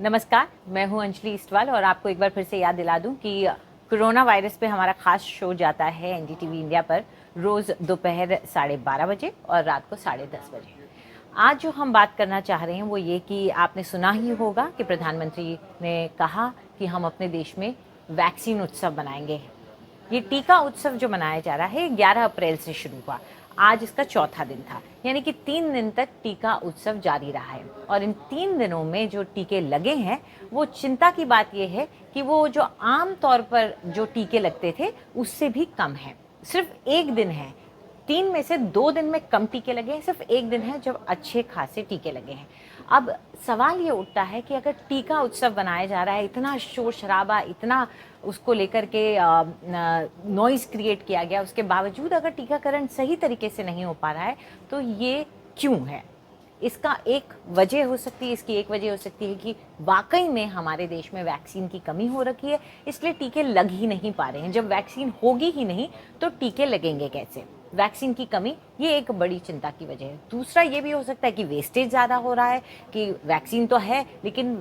नमस्कार, मैं हूं अंजलि इस्टवाल और आपको एक बार फिर से याद दिला दूं कि कोरोना वायरस पे हमारा खास शो जाता है एनडीटीवी इंडिया पर रोज़ दोपहर 12:30 बजे और रात को 10:30 बजे। आज जो हम बात करना चाह रहे हैं वो ये कि आपने सुना ही होगा कि प्रधानमंत्री ने कहा कि हम अपने देश में वैक्सीन उत्सव मनाएंगे। ये टीका उत्सव जो मनाया जा रहा है 11 अप्रैल से शुरू हुआ। आज इसका चौथा दिन था, यानी कि 3 दिन तक टीका उत्सव जारी रहा है। और इन 3 दिनों में जो टीके लगे हैं वो चिंता की बात यह है कि वो जो आम तौर पर जो टीके लगते थे उससे भी कम है। सिर्फ एक दिन है, 3 में से 2 दिन में कम टीके लगे हैं, सिर्फ एक दिन है जब अच्छे खासे टीके लगे हैं। अब सवाल ये उठता है कि अगर टीका उत्सव बनाया जा रहा है, इतना शोर शराबा, इतना उसको लेकर के नॉइज़ क्रिएट किया गया, उसके बावजूद अगर टीकाकरण सही तरीके से नहीं हो पा रहा है तो ये क्यों है? इसका एक वजह हो सकती है, इसकी एक वजह हो सकती है कि वाकई में हमारे देश में वैक्सीन की कमी हो रखी है, इसलिए टीके लग ही नहीं पा रहे हैं। जब वैक्सीन होगी ही नहीं तो टीके लगेंगे कैसे? वैक्सीन की कमी ये एक बड़ी चिंता की वजह है। दूसरा ये भी हो सकता है कि वेस्टेज ज़्यादा हो रहा है, कि वैक्सीन तो है लेकिन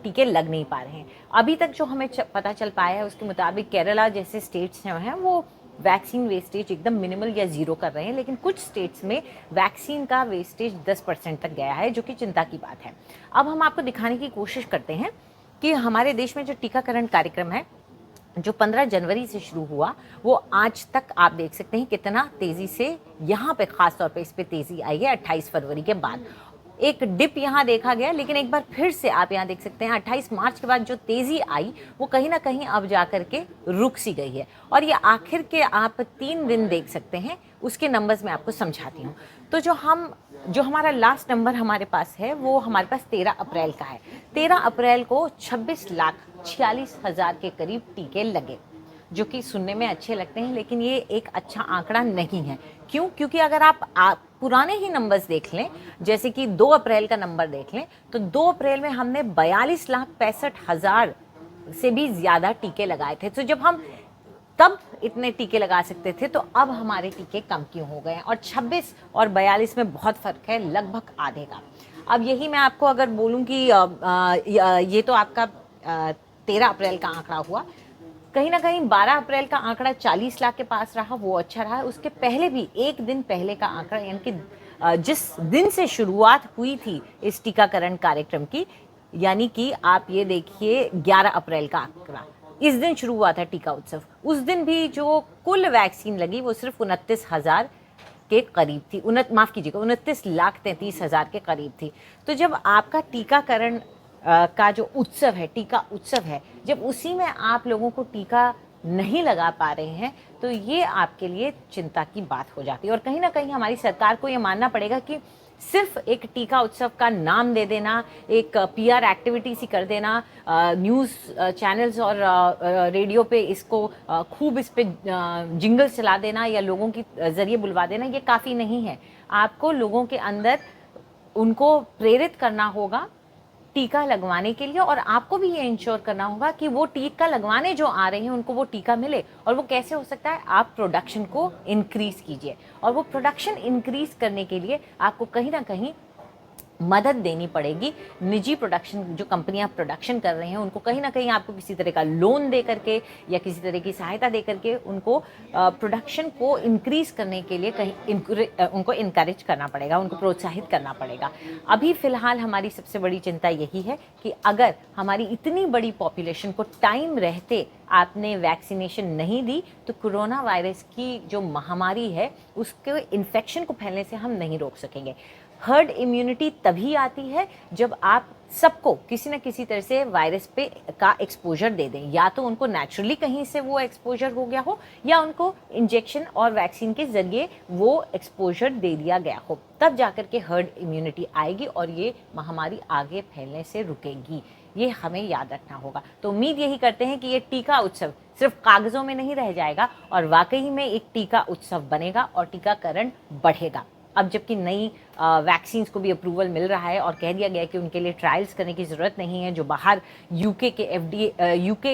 टीके लग नहीं पा रहे हैं। अभी तक जो हमें पता चल पाया है उसके मुताबिक केरला जैसे स्टेट्स जो हैं वो वैक्सीन वेस्टेज एकदम मिनिमल या ज़ीरो कर रहे हैं, लेकिन कुछ स्टेट्स में वैक्सीन का वेस्टेज 10% तक गया है, जो कि चिंता की बात है। अब हम आपको दिखाने की कोशिश करते हैं कि हमारे देश में जो टीकाकरण कार्यक्रम है जो 15 जनवरी से शुरू हुआ वो आज तक आप देख सकते हैं कितना तेज़ी से यहाँ पे ख़ास तौर पे इस पे तेज़ी आई है 28 फरवरी के बाद। एक डिप यहाँ देखा गया, लेकिन एक बार फिर से आप यहाँ देख सकते हैं 28 मार्च के बाद जो तेज़ी आई वो कहीं ना कहीं अब जा कर के रुक सी गई है। और ये आखिर के आप 3 दिन देख सकते हैं, उसके नंबर्स मैं आपको समझाती हूँ। तो जो हमारा लास्ट नंबर हमारे पास है वो हमारे पास 13 अप्रैल का है। 13 अप्रैल को 26,46,000 के करीब टीके लगे, जो कि सुनने में अच्छे लगते हैं, लेकिन ये एक अच्छा आंकड़ा नहीं है। क्यों? क्योंकि अगर आप पुराने ही नंबर्स देख लें, जैसे कि 2 अप्रैल का नंबर देख लें, तो 2 अप्रैल में हमने 42,65,000 से भी ज़्यादा टीके लगाए थे। तो जब हम तब इतने टीके लगा सकते थे तो अब हमारे टीके कम क्यों हो गए हैं? और 26 और 42 में बहुत फ़र्क है, लगभग आधे का। अब यही मैं आपको अगर बोलूं कि ये तो आपका 13 अप्रैल का आंकड़ा हुआ। कहीं ना कहीं 12 अप्रैल का आंकड़ा 40 लाख के पास रहा, वो अच्छा रहा। उसके पहले भी एक दिन पहले का आंकड़ा, यानी कि जिस दिन से शुरुआत हुई थी इस टीकाकरण कार्यक्रम की, यानी कि आप ये देखिए 11 अप्रैल का आंकड़ा, इस दिन शुरू हुआ था टीका उत्सव। उस दिन भी जो कुल वैक्सीन लगी वो सिर्फ 29,000 के करीब थी, 29,33,33,000 के करीब थी। तो जब आपका टीकाकरण का जो उत्सव है, टीका उत्सव है, जब उसी में आप लोगों को टीका नहीं लगा पा रहे हैं तो ये आपके लिए चिंता की बात हो जाती है। और कहीं ना कहीं हमारी सरकार को ये मानना पड़ेगा कि सिर्फ एक टीका उत्सव का नाम दे देना, एक पीआर एक्टिविटी सी कर देना, न्यूज़ चैनल्स और रेडियो पे इसको खूब इस पे जिंगल्स चला देना या लोगों की ज़रिए बुलवा देना, ये काफ़ी नहीं है। आपको लोगों के अंदर उनको प्रेरित करना होगा टीका लगवाने के लिए, और आपको भी ये इंश्योर करना होगा कि वो टीका लगवाने जो आ रहे हैं उनको वो टीका मिले। और वो कैसे हो सकता है? आप प्रोडक्शन को इंक्रीज़ कीजिए, और वो प्रोडक्शन इंक्रीज़ करने के लिए आपको कहीं ना कहीं मदद देनी पड़ेगी। निजी प्रोडक्शन जो कंपनियां प्रोडक्शन कर रहे हैं उनको कहीं ना कहीं आपको किसी तरह का लोन दे करके या किसी तरह की सहायता दे करके उनको प्रोडक्शन को इंक्रीज करने के लिए कहीं उनको इनकरेज करना पड़ेगा, उनको प्रोत्साहित करना पड़ेगा। अभी फ़िलहाल हमारी सबसे बड़ी चिंता यही है कि अगर हमारी इतनी बड़ी पॉपुलेशन को टाइम रहते आपने वैक्सीनेशन नहीं दी तो कोरोना वायरस की जो महामारी है उसके इन्फेक्शन को फैलने से हम नहीं रोक सकेंगे। हर्ड इम्यूनिटी तभी आती है जब आप सबको किसी न किसी तरह से वायरस पे का एक्सपोजर दे दें, या तो उनको नेचुरली कहीं से वो एक्सपोजर हो गया हो या उनको इंजेक्शन और वैक्सीन के ज़रिए वो एक्सपोजर दे दिया गया हो, तब जाकर के हर्ड इम्यूनिटी आएगी और ये महामारी आगे फैलने से रुकेगी। ये हमें याद रखना होगा। तो उम्मीद यही करते हैं कि ये टीका उत्सव सिर्फ कागज़ों में नहीं रह जाएगा और वाकई में एक टीका उत्सव बनेगा और टीकाकरण बढ़ेगा। अब जबकि नई वैक्सीन्स को भी अप्रूवल मिल रहा है और कह दिया गया है कि उनके लिए ट्रायल्स करने की ज़रूरत नहीं है, जो बाहर यूके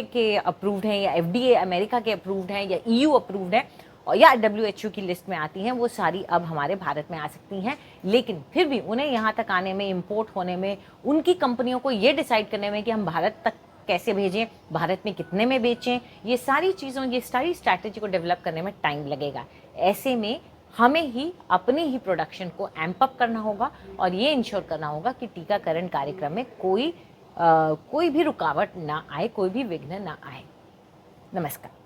के अप्रूव्ड हैं या FDA अमेरिका के अप्रूव्ड हैं या EU अप्रूव्ड हैं, और या WHO की लिस्ट में आती हैं, वो सारी अब हमारे भारत में आ सकती हैं। लेकिन फिर भी उन्हें यहाँ तक आने में, इम्पोर्ट होने में, उनकी कंपनियों को ये डिसाइड करने में कि हम भारत तक कैसे भेजें, भारत में कितने में बेचें, ये सारी चीज़ों, ये सारी स्ट्रैटेजी को डेवलप करने में टाइम लगेगा। ऐसे में हमें ही अपनी ही प्रोडक्शन को एम्प अप करना होगा और ये इंश्योर करना होगा कि टीकाकरण कार्यक्रम में कोई भी रुकावट ना आए, कोई भी विघ्न ना आए। नमस्कार।